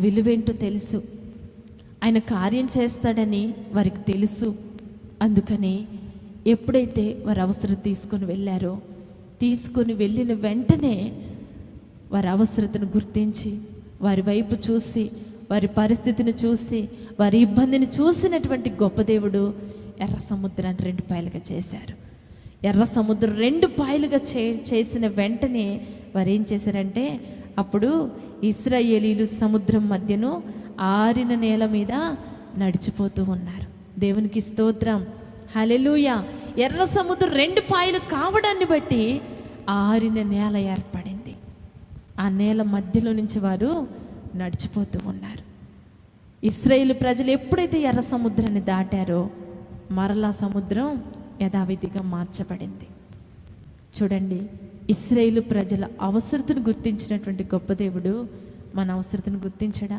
విలువేంటో తెలుసు, ఆయన కార్యం చేస్తాడని వారికి తెలుసు. అందుకని ఎప్పుడైతే వారు అవసరం తీసుకొని వెళ్ళారో, తీసుకొని వెళ్ళిన వెంటనే వారి అవసరతను గుర్తించి, వారి వైపు చూసి, వారి పరిస్థితిని చూసి, వారి ఇబ్బందిని చూసినటువంటి గొప్ప దేవుడు ఎర్ర సముద్రాన్ని 2 పాయలుగా చేశారు. ఎర్ర సముద్రం 2 పాయలుగా చేసిన వెంటనే వారు ఏం చేశారంటే, అప్పుడు ఇశ్రాయేలీలు సముద్రం మధ్యను ఆరిన నేల మీద నడిచిపోతూ ఉన్నారు. దేవునికి స్తోత్రం, హల్లెలూయా. ఎర్ర సముద్రం 2 పాయలు కావడాన్ని బట్టి ఆరిన నేల ఏర్పడింది. ఆ నేల మధ్యలో నుంచి వారు నడిచిపోతూ ఉన్నారు. ఇశ్రాయేలు ప్రజలు ఎప్పుడైతే ఎర్ర సముద్రాన్ని దాటారో, మరలా సముద్రం యథావిధిగా మార్చబడింది. చూడండి, ఇశ్రాయేలు ప్రజల అవసరతను గుర్తించినటువంటి గొప్ప దేవుడు మన అవసరతను గుర్తించడా?